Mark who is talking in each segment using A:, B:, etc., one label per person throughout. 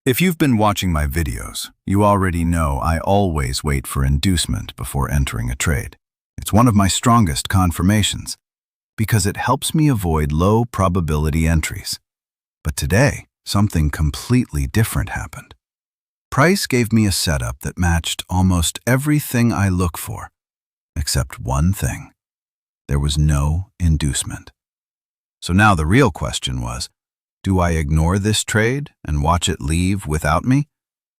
A: If you've been watching my videos, you already know I always wait for inducement before entering a trade. It's one of my strongest confirmations because it helps me avoid low probability entries. But today, something completely different happened. Price gave me a setup that matched almost everything I look for, except one thing. There was no inducement. So now the real question was, do I ignore this trade and watch it leave without me?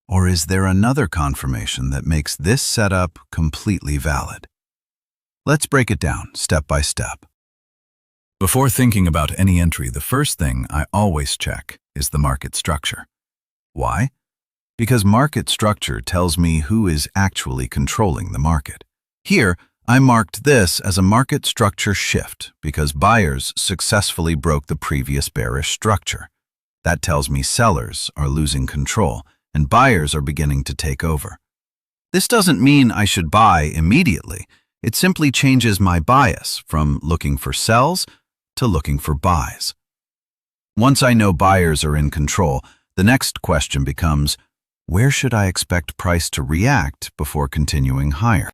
A: Or is there another confirmation that makes this setup completely valid? Let's break it down step by step. Before thinking about any entry, the first thing I always check is the market structure. Why? Because market structure tells me who is actually controlling the market. Here, I marked this as a market structure shift because buyers successfully broke the previous bearish structure. That tells me sellers are losing control and buyers are beginning to take over. This doesn't mean I should buy immediately. It simply changes my bias from looking for sells to looking for buys. Once I know buyers are in control, the next question becomes, where should I expect price to react before continuing higher?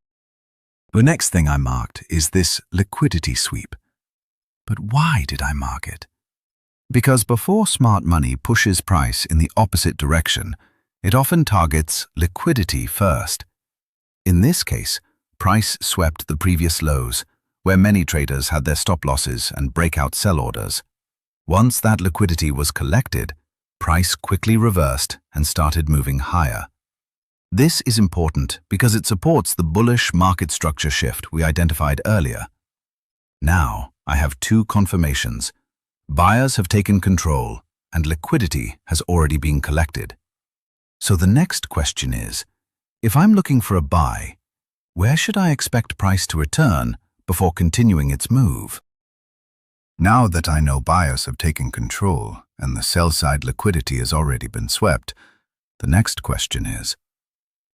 A: The next thing I marked is this liquidity sweep. But why did I mark it? Because before smart money pushes price in the opposite direction, it often targets liquidity first. In this case, price swept the previous lows, where many traders had their stop losses and breakout sell orders. Once that liquidity was collected, price quickly reversed and started moving higher. This is important because it supports the bullish market structure shift we identified earlier. Now, I have two confirmations. Buyers have taken control and liquidity has already been collected. So the next question is, if I'm looking for a buy, where should I expect price to return before continuing its move? Now that I know buyers have taken control and the sell-side liquidity has already been swept, the next question is,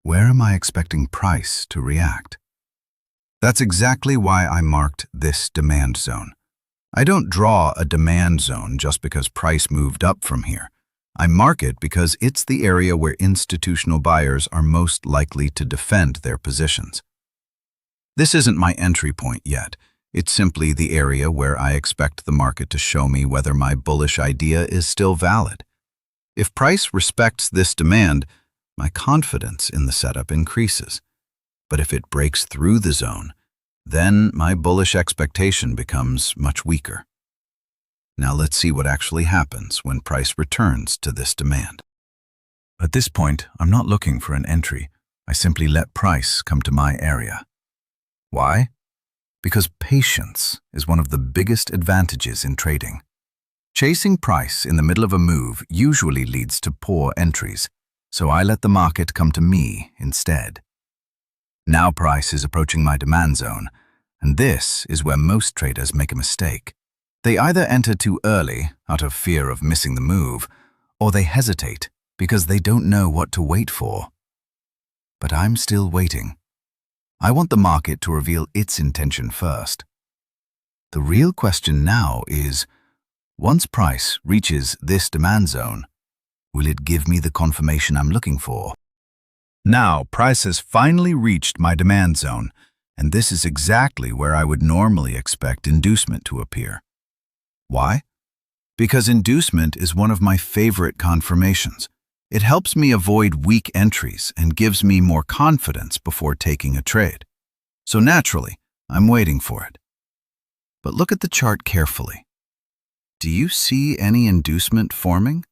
A: where am I expecting price to react? That's exactly why I marked this demand zone. I don't draw a demand zone just because price moved up from here. I mark it because it's the area where institutional buyers are most likely to defend their positions. This isn't my entry point yet. It's simply the area where I expect the market to show me whether my bullish idea is still valid. If price respects this demand, my confidence in the setup increases. But if it breaks through the zone, then my bullish expectation becomes much weaker. Now let's see what actually happens when price returns to this demand. At this point, I'm not looking for an entry. I simply let price come to my area. Why? Because patience is one of the biggest advantages in trading. Chasing price in the middle of a move usually leads to poor entries, so I let the market come to me instead. Now price is approaching my demand zone, and this is where most traders make a mistake. They either enter too early out of fear of missing the move, or they hesitate because they don't know what to wait for. But I'm still waiting. I want the market to reveal its intention first. The real question now is, once price reaches this demand zone, will it give me the confirmation I'm looking for? Now, price has finally reached my demand zone, and this is exactly where I would normally expect inducement to appear. Why? Because inducement is one of my favorite confirmations. It helps me avoid weak entries and gives me more confidence before taking a trade. So naturally, I'm waiting for it. But look at the chart carefully. Do you see any inducement forming?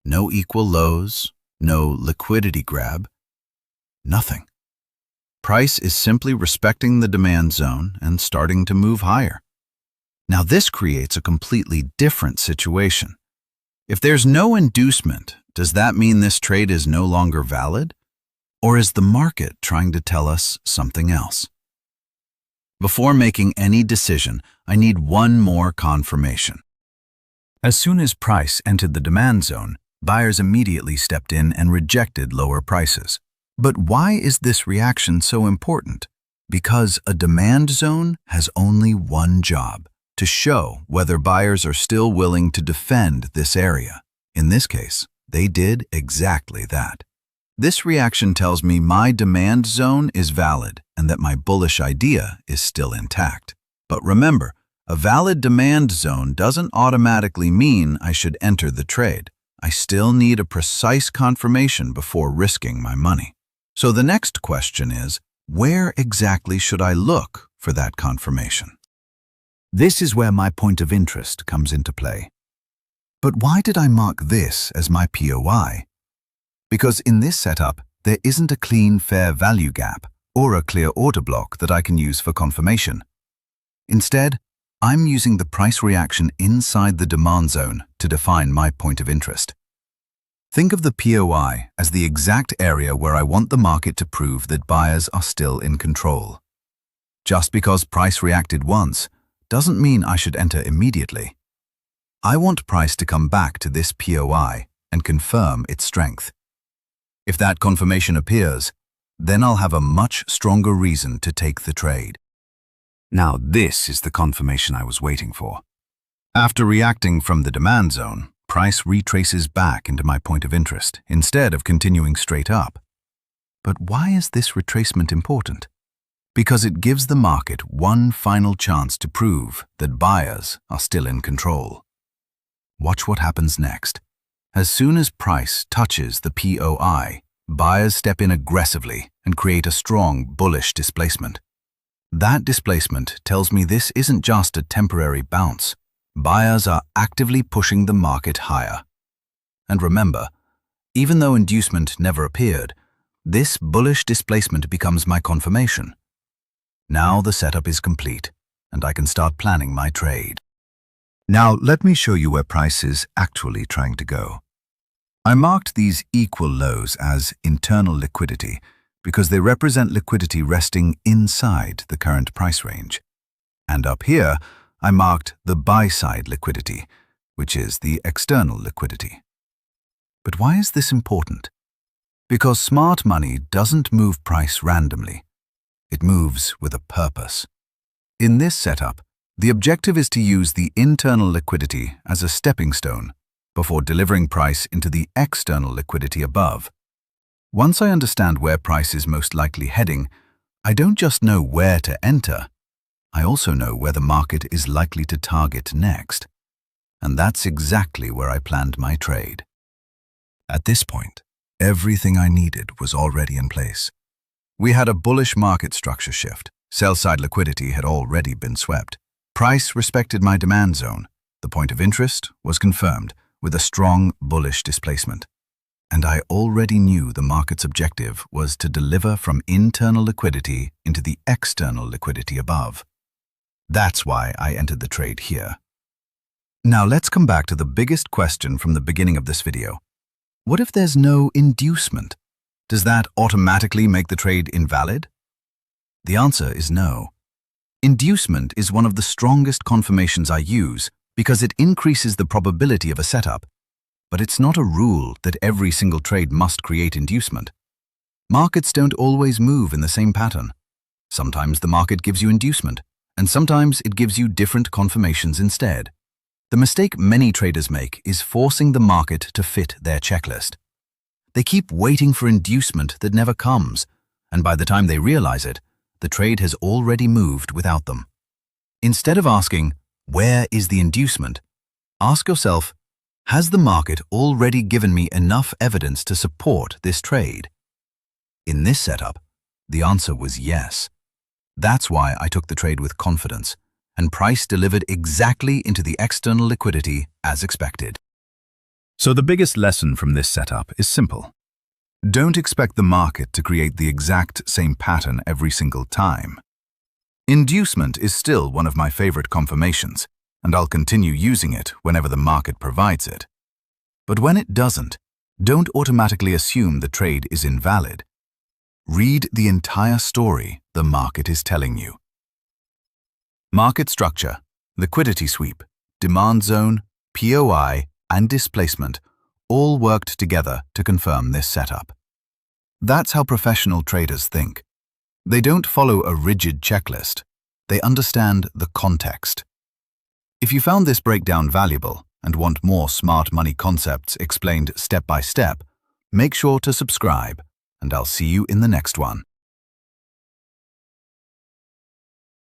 A: No equal lows, no liquidity grab, nothing. Price is simply respecting the demand zone and starting to move higher. Now this creates a completely different situation. If there's no inducement, does that mean this trade is no longer valid? Or is the market trying to tell us something else? Before making any decision, I need one more confirmation. As soon as price entered the demand zone, buyers immediately stepped in and rejected lower prices. But why is this reaction so important? Because a demand zone has only one job: to show whether buyers are still willing to defend this area. In this case, They did exactly that. This reaction tells me my demand zone is valid and that my bullish idea is still intact. But remember, a valid demand zone doesn't automatically mean I should enter the trade. I still need a precise confirmation before risking my money. So the next question is, where exactly should I look for that confirmation? This is where my point of interest comes into play. But why did I mark this as my POI? Because in this setup, there isn't a clean fair value gap or a clear order block that I can use for confirmation. Instead, I'm using the price reaction inside the demand zone to define my point of interest. Think of the POI as the exact area where I want the market to prove that buyers are still in control. Just because price reacted once doesn't mean I should enter immediately. I want price to come back to this POI and confirm its strength. If that confirmation appears, then I'll have a much stronger reason to take the trade. Now this is the confirmation I was waiting for. After reacting from the demand zone, price retraces back into my point of interest instead of continuing straight up. But why is this retracement important? Because it gives the market one final chance to prove that buyers are still in control. Watch what happens next. As soon as price touches the POI, buyers step in aggressively and create a strong bullish displacement. That displacement tells me this isn't just a temporary bounce. Buyers are actively pushing the market higher. And remember, even though inducement never appeared, this bullish displacement becomes my confirmation. Now the setup is complete, and I can start planning my trade. Now let me show you where price is actually trying to go. I marked these equal lows as internal liquidity because they represent liquidity resting inside the current price range. And up here, I marked the buy-side liquidity, which is the external liquidity. But why is this important? Because smart money doesn't move price randomly. It moves with a purpose. In this setup, the objective is to use the internal liquidity as a stepping stone before delivering price into the external liquidity above. Once I understand where price is most likely heading, I don't just know where to enter, I also know where the market is likely to target next. And that's exactly where I planned my trade. At this point, everything I needed was already in place. We had a bullish market structure shift. Sell-side liquidity had already been swept. Price respected my demand zone. The point of interest was confirmed with a strong bullish displacement. And I already knew the market's objective was to deliver from internal liquidity into the external liquidity above. That's why I entered the trade here. Now let's come back to the biggest question from the beginning of this video. What if there's no inducement? Does that automatically make the trade invalid? The answer is no. Inducement is one of the strongest confirmations I use because it increases the probability of a setup, but it's not a rule that every single trade must create inducement. Markets don't always move in the same pattern. Sometimes the market gives you inducement, and sometimes it gives you different confirmations instead. The mistake many traders make is forcing the market to fit their checklist. They keep waiting for inducement that never comes, and by the time they realize it, the trade has already moved without them. Instead of asking, where is the inducement? Ask yourself, has the market already given me enough evidence to support this trade? In this setup, the answer was yes. That's why I took the trade with confidence, and price delivered exactly into the external liquidity as expected. So the biggest lesson from this setup is simple. Don't expect the market to create the exact same pattern every single time. Inducement is still one of my favorite confirmations, and I'll continue using it whenever the market provides it. But when it doesn't, don't automatically assume the trade is invalid. Read the entire story the market is telling you. Market structure, liquidity sweep, demand zone, POI, and displacement all worked together to confirm this setup. That's how professional traders think. They don't follow a rigid checklist. They understand the context. If you found this breakdown valuable, and want more smart money concepts explained step by step, make sure to subscribe, and I'll see you in the next one.